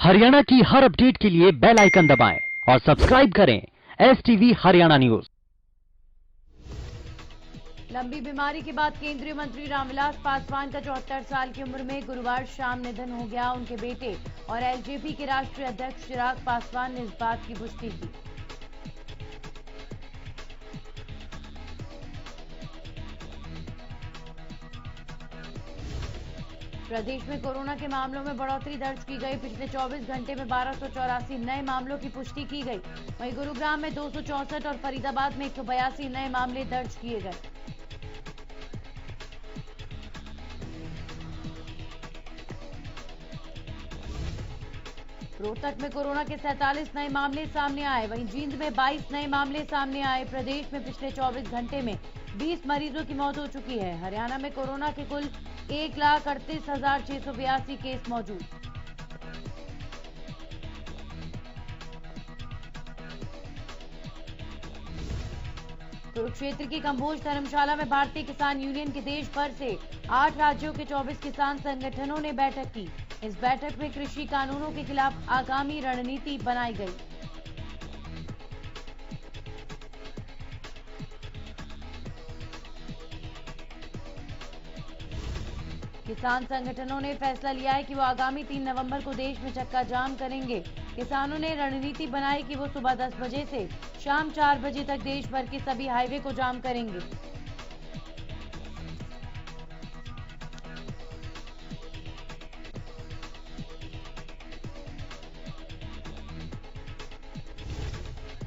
हरियाणा की हर अपडेट के लिए बेल आइकन दबाएं और सब्सक्राइब करें STV हरियाणा न्यूज। लंबी बीमारी के बाद केंद्रीय मंत्री रामविलास पासवान का 74 साल की उम्र में गुरुवार शाम निधन हो गया। उनके बेटे और एलजेपी के राष्ट्रीय अध्यक्ष चिराग पासवान ने इस बात की पुष्टि की। प्रदेश में कोरोना के मामलों में बढ़ोतरी दर्ज की गई। पिछले 24 घंटे में 1284 नए मामलों की पुष्टि की गई। वहीं गुरुग्राम में 264 और फरीदाबाद में 182 नए मामले दर्ज किए गए। रोहतक में कोरोना के 47 नए मामले सामने आए। वहीं जींद में 22 नए मामले सामने आए। प्रदेश में पिछले 24 घंटे में 20 मरीजों की मौत हो चुकी है। हरियाणा में कोरोना के कुल 1,38,682 केस मौजूद। कुरुक्षेत्र की कंबोज धर्मशाला में भारतीय किसान यूनियन के देश भर से 8 राज्यों के 24 किसान संगठनों ने बैठक की। इस बैठक में कृषि कानूनों के खिलाफ आगामी रणनीति बनाई गई। किसान संगठनों ने फैसला लिया है कि वो आगामी 3 नवंबर को देश में चक्का जाम करेंगे। किसानों ने रणनीति बनाई कि वो सुबह 10 बजे से शाम 4 बजे तक देश भर के सभी हाईवे को जाम करेंगे।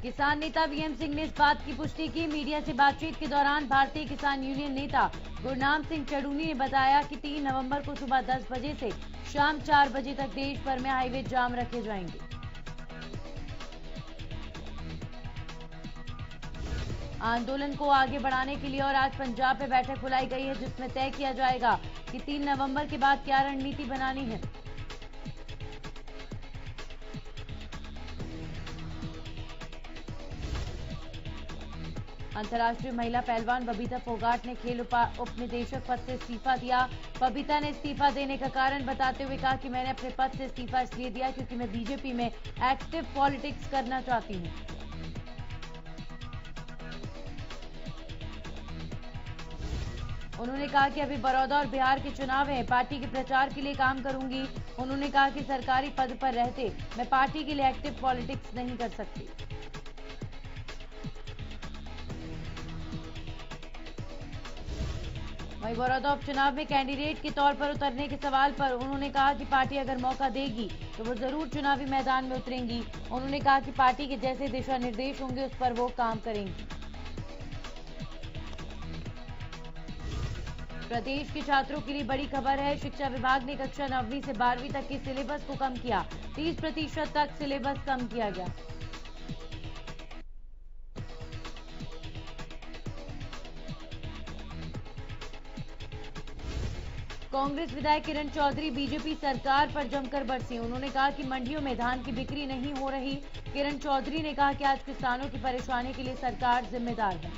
किसान नेता वीएम सिंह ने इस बात की पुष्टि की। मीडिया से बातचीत के दौरान भारतीय किसान यूनियन नेता गुरनाम सिंह चड़ूनी ने बताया कि 3 नवंबर को सुबह 10 बजे से शाम 4 बजे तक देश भर में हाईवे जाम रखे जाएंगे। आंदोलन को आगे बढ़ाने के लिए और आज पंजाब में बैठक बुलाई गई है, जिसमें तय किया जाएगा कि 3 नवंबर के बाद क्या रणनीति बनानी है। अंतर्राष्ट्रीय महिला पहलवान बबीता फोगाट ने खेल उप निदेशक पद से इस्तीफा दिया। बबीता ने इस्तीफा देने का कारण बताते हुए कहा कि मैंने अपने पद से इस्तीफा इसलिए दिया क्योंकि मैं बीजेपी में एक्टिव पॉलिटिक्स करना चाहती हूं। उन्होंने कहा कि अभी बड़ौदा और बिहार के चुनाव हैं, पार्टी के प्रचार के लिए काम करूंगी। उन्होंने कहा कि सरकारी पद पर रहते मैं पार्टी के लिए एक्टिव पॉलिटिक्स नहीं कर सकती। वहीं बड़ौदा उपचुनाव में कैंडिडेट के तौर पर उतरने के सवाल पर उन्होंने कहा कि पार्टी अगर मौका देगी तो वो जरूर चुनावी मैदान में उतरेंगी। उन्होंने कहा कि पार्टी के जैसे दिशा निर्देश होंगे उस पर वो काम करेंगी। प्रदेश के छात्रों के लिए बड़ी खबर है। शिक्षा विभाग ने कक्षा 9वीं से 12वीं तक के सिलेबस को कम किया। 30% तक सिलेबस कम किया गया। कांग्रेस विधायक किरण चौधरी बीजेपी सरकार पर जमकर बरसी। उन्होंने कहा कि मंडियों में धान की बिक्री नहीं हो रही। किरण चौधरी ने कहा कि आज किसानों की परेशानी के लिए सरकार जिम्मेदार है।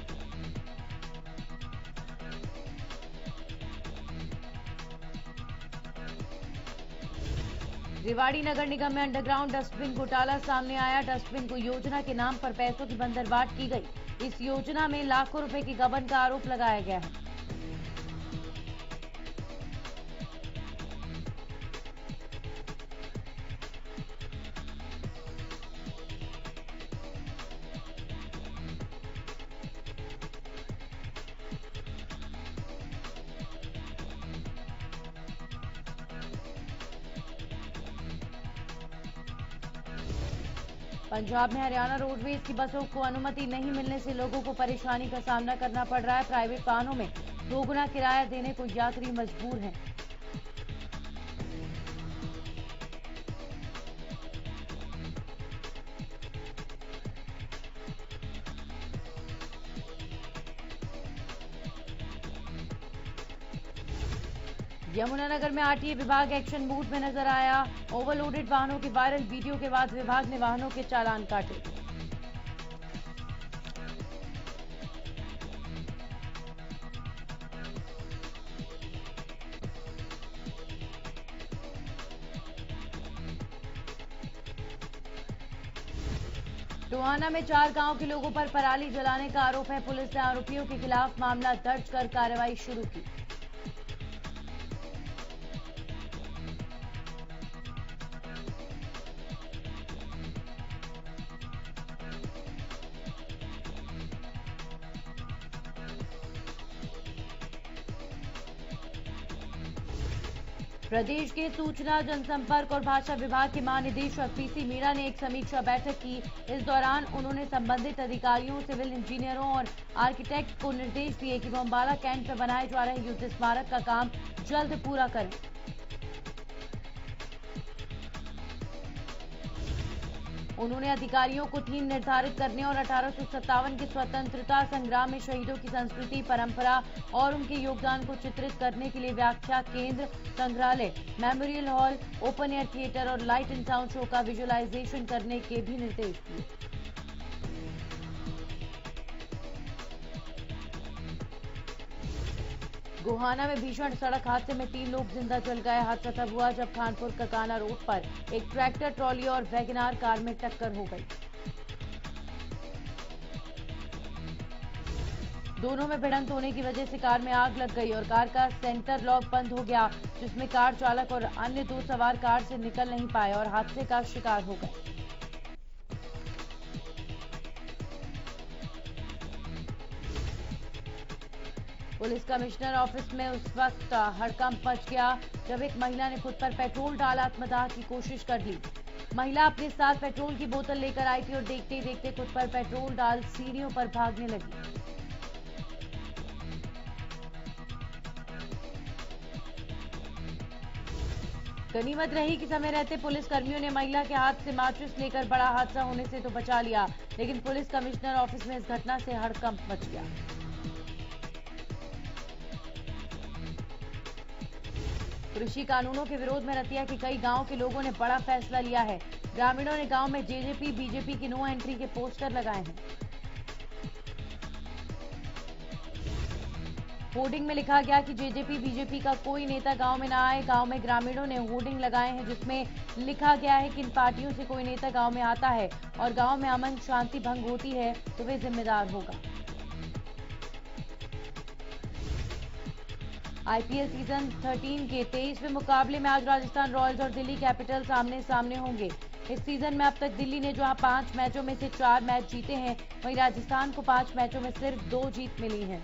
रेवाड़ी नगर निगम में अंडरग्राउंड डस्टबिन घोटाला सामने आया। डस्टबिन को योजना के नाम पर पैसों की बंदरबाट की गई। इस योजना में लाखों रुपए की गबन का आरोप लगाया गया है। पंजाब में हरियाणा रोडवेज की बसों को अनुमति नहीं मिलने से लोगों को परेशानी का सामना करना पड़ रहा है। प्राइवेट वाहनों में दोगुना किराया देने को यात्री मजबूर हैं। यमुनानगर में आरटीए विभाग एक्शन मूड में नजर आया। ओवरलोडेड वाहनों के वायरल वीडियो के बाद विभाग ने वाहनों के चालान काटे। टोहाना में 4 गांव के लोगों पर पराली जलाने का आरोप है। पुलिस ने आरोपियों के खिलाफ मामला दर्ज कर कार्रवाई शुरू की। प्रदेश के सूचना जनसंपर्क और भाषा विभाग के महानिदेशक पीसी मीणा ने एक समीक्षा बैठक की। इस दौरान उन्होंने संबंधित अधिकारियों, सिविल इंजीनियरों और आर्किटेक्ट को निर्देश दिए कि वो अंबाला कैंट में बनाए जा रहे युद्ध स्मारक का काम जल्द पूरा करें। उन्होंने अधिकारियों को थीम निर्धारित करने और 1857 के स्वतंत्रता संग्राम में शहीदों की संस्कृति, परंपरा और उनके योगदान को चित्रित करने के लिए व्याख्या केंद्र, संग्रहालय, memorial hall, open air theatre और लाइट एंड साउंड शो का विजुअलाइजेशन करने के भी निर्देश दिए। गोहाना में भीषण सड़क हादसे में 3 लोग जिंदा जल गए। हादसा तब हुआ जब खानपुर ककाना रोड पर एक ट्रैक्टर ट्रॉली और वैगनार कार में टक्कर हो गई। दोनों में भिड़ंत होने की वजह से कार में आग लग गई और कार का सेंटर लॉक बंद हो गया, जिसमें कार चालक और अन्य 2 सवार कार से निकल नहीं पाए और हादसे का शिकार हो गए। पुलिस कमिश्नर ऑफिस में उस वक्त हड़कंप मच गया जब एक महिला ने खुद पर पेट्रोल डाल आत्मदाह की कोशिश कर ली। महिला अपने साथ पेट्रोल की बोतल लेकर आई थी और देखते ही देखते खुद पर पेट्रोल डाल सीढ़ियों पर भागने लगी। गनीमत रही कि समय रहते पुलिस कर्मियों ने महिला के हाथ से माचिस लेकर बड़ा हादसा होने से तो बचा लिया, लेकिन पुलिस कमिश्नर ऑफिस में इस घटना से हड़कंप मच गया। कृषि कानूनों के विरोध में रतिया के कई गांवों के लोगों ने बड़ा फैसला लिया है। ग्रामीणों ने गांव में जेजेपी, बीजेपी की नो एंट्री के पोस्टर लगाए हैं। होर्डिंग में लिखा गया कि जेजेपी, बीजेपी का कोई नेता गांव में ना आए। गांव में ग्रामीणों ने होर्डिंग लगाए हैं जिसमें लिखा गया है कि इन पार्टियों से कोई नेता गांव में आता है और गांव में अमन शांति भंग होती है तो वे जिम्मेदार होगा। आईपीएल सीजन 13 के 23वें मुकाबले में आज राजस्थान रॉयल्स और दिल्ली कैपिटल्स आमने सामने होंगे। इस सीजन में अब तक दिल्ली ने जहां 5 मैचों में से 4 मैच जीते हैं, वहीं राजस्थान को 5 मैचों में सिर्फ 2 जीत मिली है।